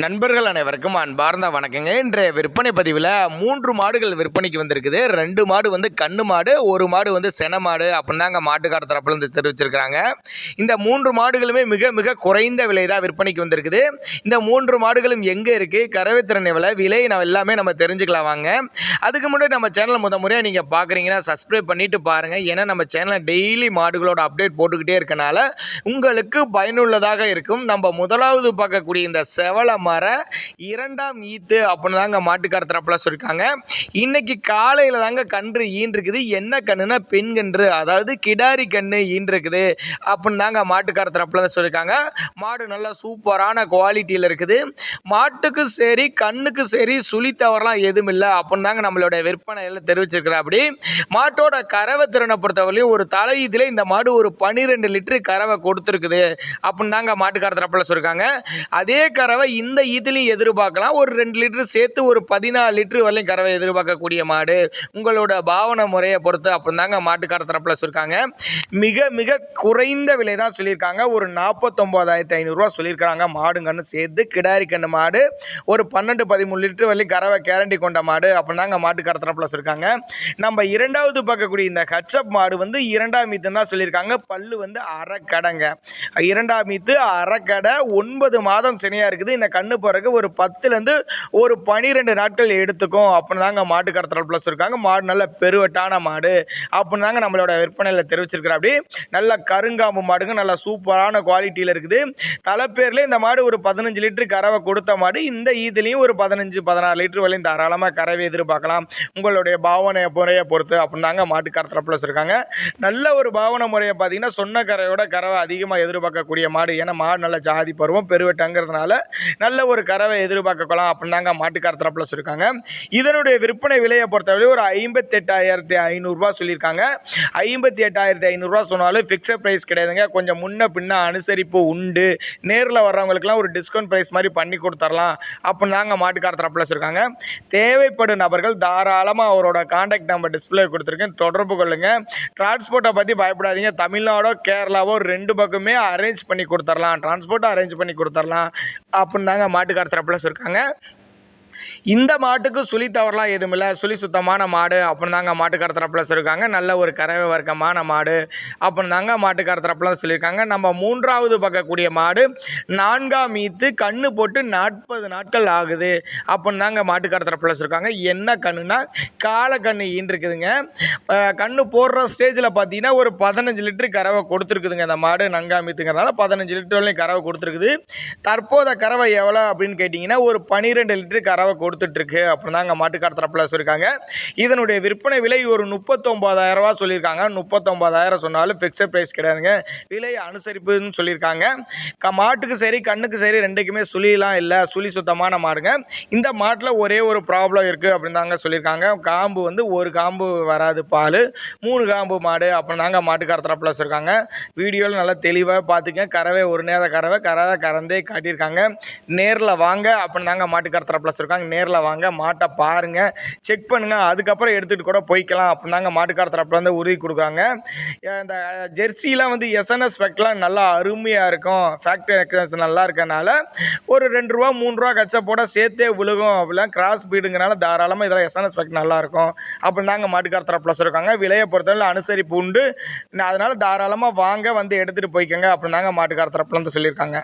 நண்பர்கள் அனைவருக்கும் அன்பார்ந்த வணக்கங்க. இன்றைய விற்பனை பதிவில் 3 மாடுகள் விற்பனைக்கு வந்திருக்குது. 2 மாடு வந்து கண்ணு மாடு, 1 மாடு வந்து சென மாடு அப்படின்னு தாங்க மாட்டுக்கார தரப்புல இருந்து தெரிவிச்சிருக்கிறாங்க. இந்த 3 மாடுகளுமே மிக மிக குறைந்த விலை தான் விற்பனைக்கு வந்திருக்குது. இந்த 3 மாடுகளும் எங்கே இருக்குது, கறவை திறன் எவ்வளோ, விலை எல்லாமே நம்ம தெரிஞ்சுக்கலாம் வாங்க. அதுக்கு முன்னாடி நம்ம சேனலை முறையாக நீங்கள் பார்க்குறீங்கன்னா சப்ஸ்கிரைப் பண்ணிட்டு பாருங்கள். ஏன்னா நம்ம சேனலில் டெய்லி மாடுகளோட அப்டேட் போட்டுக்கிட்டே இருக்கனால உங்களுக்கு பயனுள்ளதாக இருக்கும். நம்ம முதலாவது பார்க்கக்கூடிய இந்த செவல மர 2ஆம் ஈத்து அப்படின்னு தாங்க மாட்டுக்கார தரப்புல சொல்லியிருக்காங்க. இன்னைக்கு காலையில் தாங்க கன்று ஈன்றுக்குது. என்ன கண்ணுனா பெண் கன்று, அதாவது கிடாரி கன்று ஈன்றுக்குது அப்படின்னு தாங்க மாட்டுக்கார தரப்புல சொல்லியிருக்காங்க. மாடு நல்லா சூப்பரான குவாலிட்டியில் இருக்குது. மாட்டுக்கு சரி கண்ணுக்கு சரி சுழி தவறலாம் எதுவும் இல்லை அப்படின்னு தாங்க நம்மளோட விற்பனையில் தெரிவிச்சிருக்கிறோம். அப்படி மாட்டோட கறவை திறனை பொறுத்தவரையிலும் ஒரு தலை இதில் இந்த மாடு ஒரு 12 லிட்டரு கறவை கொடுத்துருக்குது அப்படின்னு தாங்க மாட்டுக்கார தரப்புல சொல்லியிருக்காங்க. அதே கறவை இந்த ஈத்துலையும் எதிர்பார்க்கலாம். ஒரு 2 லிட்டரு சேர்த்து ஒரு 14 லிட்டரு வரையும் கறவை எதிர்பார்க்கக்கூடிய மாடு உங்களோட பாவனை முறையை பொறுத்து அப்படின்னு தாங்க மாட்டுக்கார தரப்புல சொல்லியிருக்காங்க. மிக மிக குறைந்த விலை தான் சொல்லியிருக்காங்க. ஒரு 49,500 ரூபா சொல்லியிருக்காங்க. மாடுங்கன்னு சேர்த்து கிடாரி கண்ணு மாடு ஒரு 12-13 லிட்டரு வரையும் கறவை கேரண்டி கொண்ட மாடு அப்படின்னு தாங்க மாட்டுக்கார தரப்புல சொல்லியிருக்காங்க. நம்ம இரண்டாவது பார்க்கக்கூடிய இந்த ஹச்சப் மாடு வந்து 2ஆம் ஈத்து தான் சொல்லியிருக்காங்க. பல்லு வந்து அரைக்கடைங்க. 2ஆம் ஈத்து அரைக்கடை 9 மாதம் சினையா இருக்குது. இந்த கண்ணு போறதுக்கு ஒரு 10லேருந்து ஒரு 12 நாட்கள் எடுத்துக்கும் அப்படின்னு தாங்க மாட்டுக்கார தரப்புல சொல்லியிருக்காங்க. மாடு நல்ல பெருவட்டான மாடு அப்படின்னு தாங்க நம்மளோட விற்பனையில் தெரிவிச்சிருக்கிறோம். அப்படி நல்ல கருங்காம்பு மாடுங்க, நல்ல சூப்பரான குவாலிட்டியில் இருக்குது. தலைப்பேர்லேயே இந்த மாடு ஒரு 15 லிட்டரு கறவை கொடுத்த மாடு. இந்த ஈதுலையும் ஒரு 15-16 லிட்டரு வரையும் தாராளமாக கறவை எதிர்பார்க்கலாம் உங்களுடைய பாவனை முறையை பொறுத்து அப்படின்னு தாங்க மாட்டுக்கார தரப்புல சொல்லியிருக்காங்க. நல்ல ஒரு பாவனை முறையை பார்த்தீங்கன்னா சொன்ன கறவையோட கறவை அதிகமாக எதிர்பார்க்கக்கூடிய மாடு. ஏன்னா மாடு நல்ல ஜாதி பருவம் பெருவட்டங்கிறதுனால நல்ல ஒரு கறவை எதிர்பார்க்கலாம் அப்படின்னு தாங்க மாட்டுக்கார தரப்புல சொல்லியிருக்காங்க. இதனுடைய விற்பனை விலையை பொறுத்தவரை ஒரு 58,500 ரூபா சொல்லியிருக்காங்க. 58,500 ரூபா சொன்னாலும் ஃபிக்ஸட் ப்ரைஸ் கிடையாதுங்க. கொஞ்சம் முன்ன பின்ன அனுசரிப்பு உண்டு. நேரில் வர்றவங்களுக்குலாம் ஒரு டிஸ்கவுண்ட் ப்ரைஸ் மாதிரி பண்ணி கொடுத்துடலாம் அப்படின்னு தாங்க மாட்டுக்கார தரப்புல சொல்லியிருக்காங்க. தேவைப்படும் நபர்கள் தாராளமாக அவரோட கான்டாக்ட் நம்பர் டிஸ்பிளே கொடுத்துருக்கேன், தொடர்பு கொள்ளுங்க. டிரான்ஸ்போர்ட்டை பற்றி பயப்படாதீங்க. தமிழ்நாடோ கேரளாவோ 2 பக்கமே அரேஞ்ச் பண்ணி கொடுத்துடலாம், டிரான்ஸ்போர்ட்டை அரேஞ்ச் பண்ணி கொடுத்துடலாம் அப்படின்னு தாங்க மாட்டுக்கார தரப்புல சொல்லியிருக்காங்க. இந்த மாட்டுக்கு சுழி தவறலாம் எதுவும் இல்லை. சுழி சுத்தமான மாடு அப்படின்னு தாங்க மாட்டுக்கார தரப்புல சொல்லியிருக்காங்க. நல்ல ஒரு கறவை வர்க்கமான மாடு அப்படின்னு தாங்க மாட்டுக்கார தரப்புல சொல்லியிருக்காங்க. நம்ம மூன்றாவது பார்க்கக்கூடிய மாடு 4ஆம் ஈத்து கண்ணு போட்டு 40 நாட்கள் ஆகுது அப்படின்னு தாங்க மாட்டுக்கார தரப்புல சொல்லியிருக்காங்க. என்ன கண்ணுனா காலை கண்ணு ஈன்றுக்குதுங்க. கண்ணு போடுற ஸ்டேஜில் பார்த்தீங்கன்னா ஒரு 15 லிட்டரு கறவை கொடுத்துருக்குதுங்க. இந்த மாடு 4ஆம் ஈத்துங்கிறதுனால 15 லிட்டர் வரையும் கறவை கொடுத்துருக்குது. தற்போத கறவை எவ்வளோ அப்படின்னு கேட்டிங்கன்னா ஒரு 12 லிட்டரு கறவை கொடுத்துட்ருக்கு அப்படின்னு தாங்க மாட்டுக்கார தரப்புல சொல்லியிருக்காங்க. இதனுடைய விற்பனை விலை ஒரு 39,000 ரூபா சொல்லியிருக்காங்க. 39,000 சொன்னாலும் ஃபிக்ஸட் ப்ரைஸ் கிடையாதுங்க, விலை அனுசரிப்புன்னு சொல்லியிருக்காங்க. மாட்டுக்கு சரி கண்ணுக்கு சரி ரெண்டுக்குமே சுழிலாம் இல்லை, சுழி சுத்தமான மாடுங்க. இந்த மாட்டில் ஒரே ஒரு ப்ராப்ளம் இருக்குது அப்படின்னு தாங்க சொல்லியிருக்காங்க. காம்பு வந்து ஒரு காம்பு வராது, பால் 3 காம்பு மாடு அப்படின்னு தாங்க மாட்டுக்கார தரப்புல சொல்லியிருக்காங்க. வீடியோவில் நல்லா தெளிவாக பார்த்துக்க. கறவை ஒரு நேர கறவை கறந்தே காட்டியிருக்காங்க. நேரில் வாங்க அப்படின்னு தாங்க மாட்டுக்கார தரப்புல சொல்லியிருக்காங்க. நேரில் வாங்க, மாட்டை பாருங்க, செக் பண்ணுங்க, அதுக்கப்புறம் எடுத்துகிட்டு கூட போய்க்கலாம் அப்படின்னு தாங்க மாட்டுக்கார தரப்புல வந்து உறுதி கொடுக்குறாங்க. இந்த ஜெர்சிலாம் வந்து எஸ்என்எஸ் ஸ்பெக்லாம் நல்லா அருமையாக இருக்கும். ஃபேக்டரி எக்ஸ்பீரியன்ஸ் நல்லா இருக்கனால ஒரு 2 ரூபா 3 ரூபா கச்சா போட சேர்த்தே விழுகும். அப்படிலாம் கிராஸ் பீடுங்கனால தாராளமாக இதில் எஸ்என்எஸ் ஸ்பெக் நல்லாயிருக்கும் அப்படின்னு தாங்க மாட்டுக்கார தரப்புல சொல்லியிருக்காங்க. விலையை பொறுத்தவரை அனுசரிப்பு உண்டு, அதனால் தாராளமாக வாங்க வந்து எடுத்துகிட்டு போய்க்கோங்க அப்படின்னு தாங்க மாட்டுக்கார தரப்புல வந்து சொல்லியிருக்காங்க.